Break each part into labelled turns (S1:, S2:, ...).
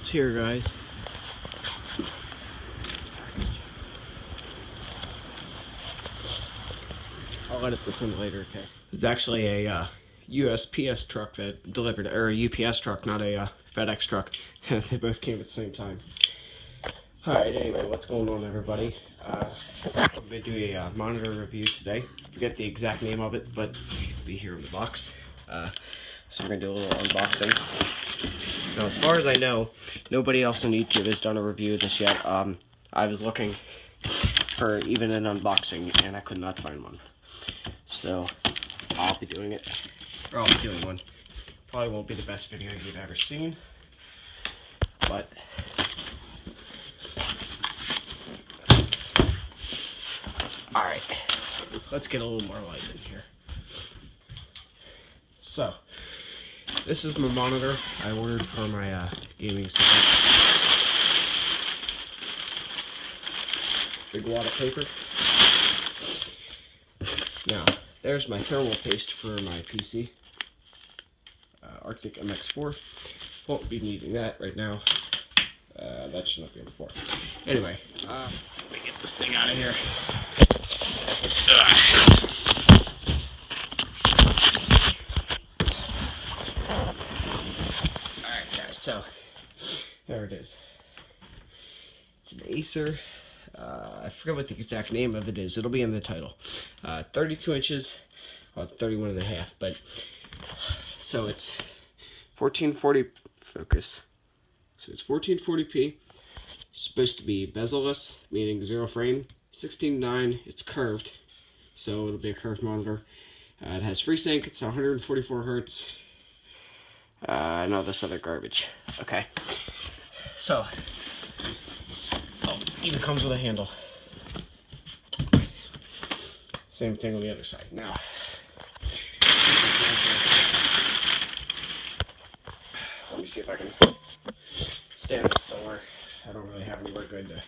S1: It's here, guys. I'll edit this in later, okay? It's actually a USPS truck that delivered, or a UPS truck, not a FedEx truck. They both came at the same time. Alright, anyway, what's going on, everybody? I'm going to do a monitor review today. I forget the exact name of it, but it'll be here in the box. So we're going to do a little unboxing. Now, as far as I know, nobody else on YouTube has done a review of this yet. I was looking for even an unboxing, and I could not find one. So, I'll be doing it. Or I'll be doing one. Probably won't be the best video you've ever seen. But alright, let's get a little more light in here. So, this is my monitor I ordered for my gaming setup. Big wad of paper. Now, there's my thermal paste for my PC. Arctic MX4. Won't be needing that right now. That should not be on the floor. Anyway, let me get this thing out of here. Alright guys, so there it is. It's an Acer. I forget what the exact name of it is. It'll be in the title. 32 inches, well, 31 and a half, but so it's 1440 focus. So it's 1440p. It's supposed to be bezel-less, meaning zero frame. 16:9. It's curved, so it'll be a curved monitor. It has FreeSync. It's 144 hertz. No, this other garbage. Okay. So, even comes with a handle. Same thing on the other side. Now, let me see if I can stand this somewhere. I don't really have anywhere good to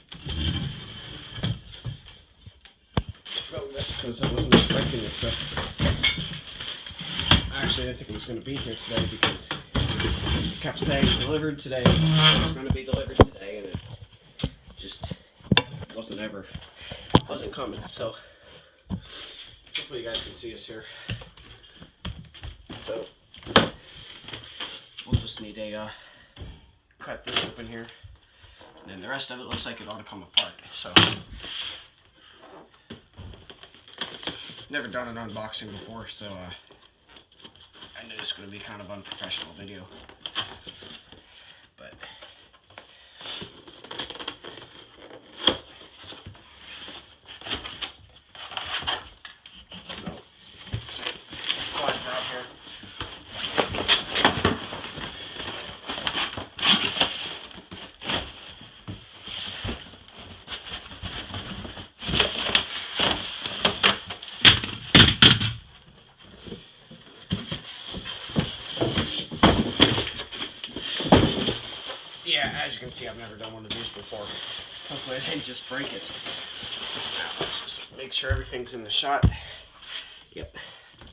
S1: film this because I wasn't expecting it. So, actually, I didn't think it was going to be here today because it kept saying delivered today. It was going to be delivered today, and it just wasn't coming. So, hopefully, you guys can see us here. So, we'll just need a cut this open here, and then the rest of it looks like it ought to come apart. So, never done an unboxing before, so I know it's going to be kind of unprofessional video, but so slides out here. Yeah, as you can see, I've never done one of these before. Hopefully I didn't just break it. Now, just make sure everything's in the shot. Yep.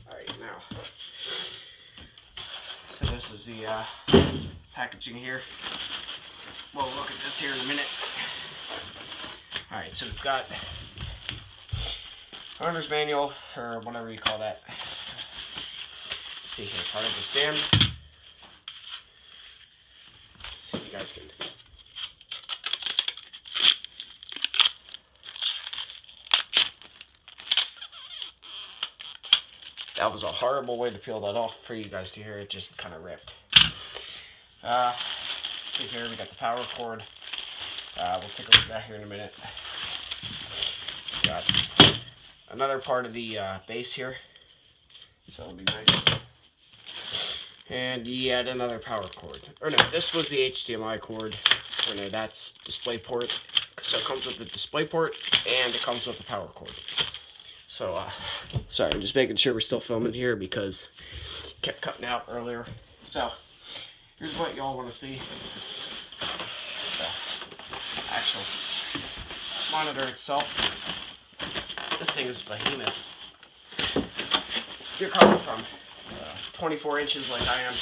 S1: Alright, now. So this is the packaging here. We'll look at this here in a minute. Alright, so we've got owner's manual, or whatever you call that. Let's see here, part of the stand. See if you guys can. That was a horrible way to peel that off for you guys to hear. It just kind of ripped. See here, we got the power cord. We'll take a look at that here in a minute. Got another part of the base here, so that'll be nice. And yet another power cord. Or no, this was the HDMI cord. Or no, that's DisplayPort. So it comes with the DisplayPort and it comes with the power cord. So, sorry, I'm just making sure we're still filming here because it kept cutting out earlier. So, here's what y'all want to see. It's the actual monitor itself. This thing is behemoth. You're coming from 24 inches like I am,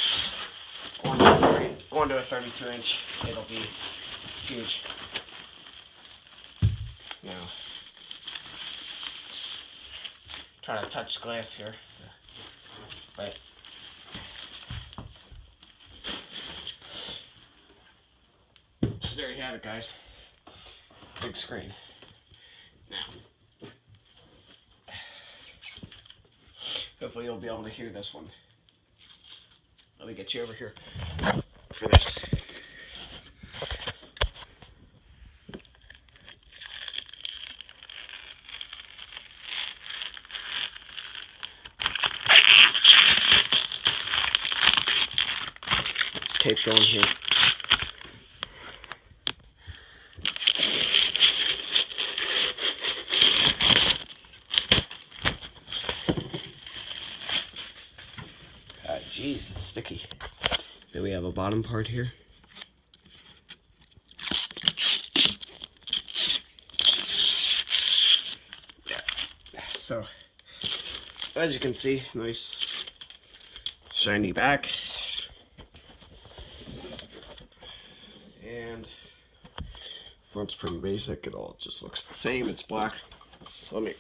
S1: going to a 32-inch, it'll be huge. Now, trying to touch glass here, but so there you have it, guys. Big screen. Now, hopefully you'll be able to hear this one. Let me get you over here for this. It's taped on here. Jeez, it's sticky. Then we have a bottom part here. Yeah. So, as you can see, nice shiny back. And front's pretty basic. It all just looks the same. It's black. So let me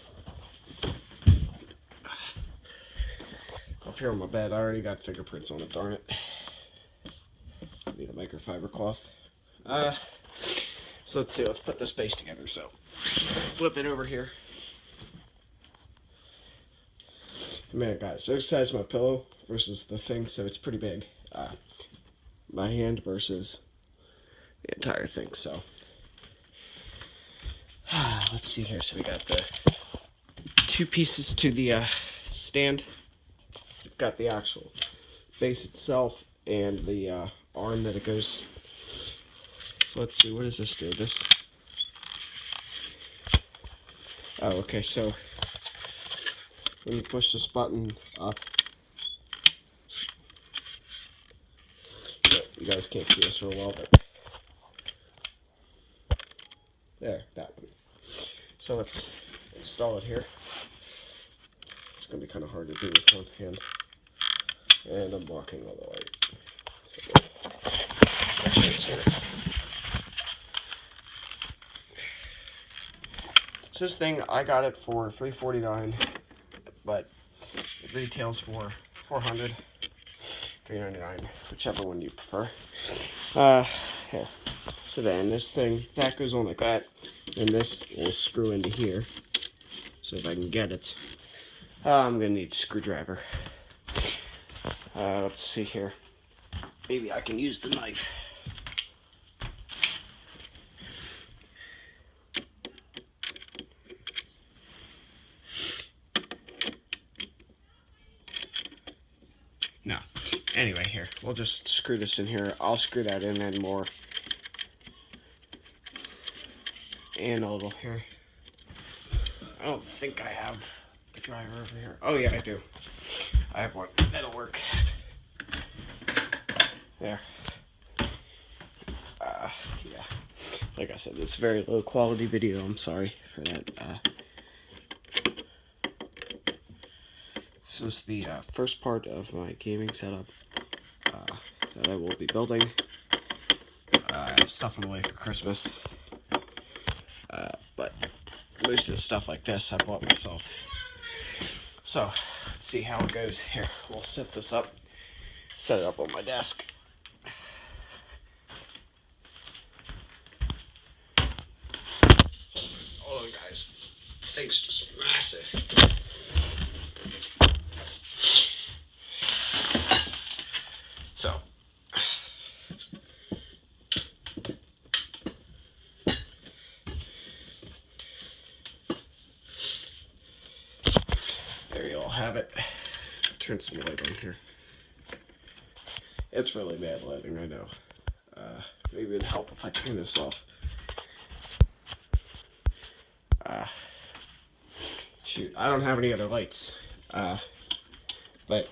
S1: up here on my bed. I already got fingerprints on it, darn it. Need a microfiber cloth. So let's see, let's put this base together. So flip it over here. Man, guys, this size my pillow versus the thing, so it's pretty big. My hand versus the entire thing. So let's see here. So we got the two pieces to the stand. We've got the actual base itself and the arm that it goes. So let's see, what does this do? This. Oh, okay. So when you push this button up, you guys can't see this real well, but there, that one. So let's install it here. It's gonna be kind of hard to do with one hand, and I'm blocking all the light. So this thing, I got it for $349, but it retails for $400, $399, whichever one you prefer. Yeah. So then this thing, that goes on like that, and this will screw into here. So if I can get it, I'm gonna need a screwdriver. Let's see here. Maybe I can use the knife. No. Anyway, here. We'll just screw this in here. I'll screw that in and more. And a little here. I don't think I have the driver over here. Oh yeah, I do. I have one. That'll work. There. Yeah. Like I said, it's very low quality video. I'm sorry for that. This is the first part of my gaming setup that I will be building. I have stuff on the way for Christmas. But most of the stuff like this I bought myself. So, let's see how it goes. Here, we'll set this up. Set it up on my desk. Hold on, guys. The thing's just massive. So, there you all have it. Turn some light on here. It's really bad lighting, I know. Maybe it'd help if I turn this off. Shoot, I don't have any other lights. But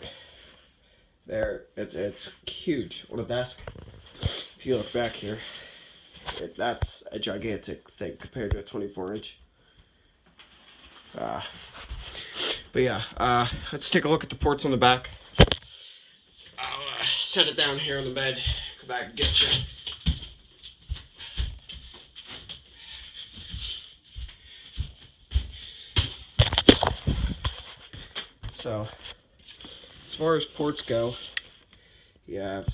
S1: there, it's huge on a desk. If you look back here, that's a gigantic thing compared to a 24-inch. But yeah, let's take a look at the ports on the back. I'll set it down here on the bed, come back and get you. So, as far as ports go, you have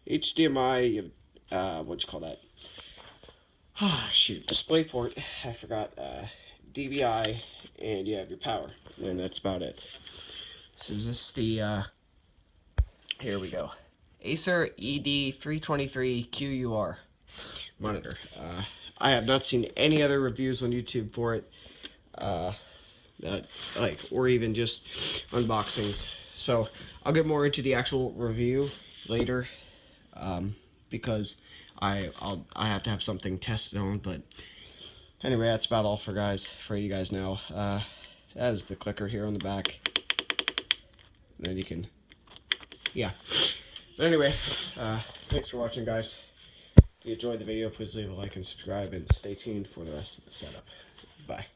S1: HDMI, you have, what'd you call that? Ah, shoot, DisplayPort, I forgot, DVI, and you have your power, and that's about it. So is this the, here we go, Acer ED323QUR monitor. I have not seen any other reviews on YouTube for it, or even just unboxings. So I'll get more into the actual review later, because I have to have something tested on. But anyway, that's about all for you guys now. That is the clicker here on the back. And then you can, yeah. But anyway, thanks for watching, guys. If you enjoyed the video, please leave a like and subscribe, and stay tuned for the rest of the setup. Bye.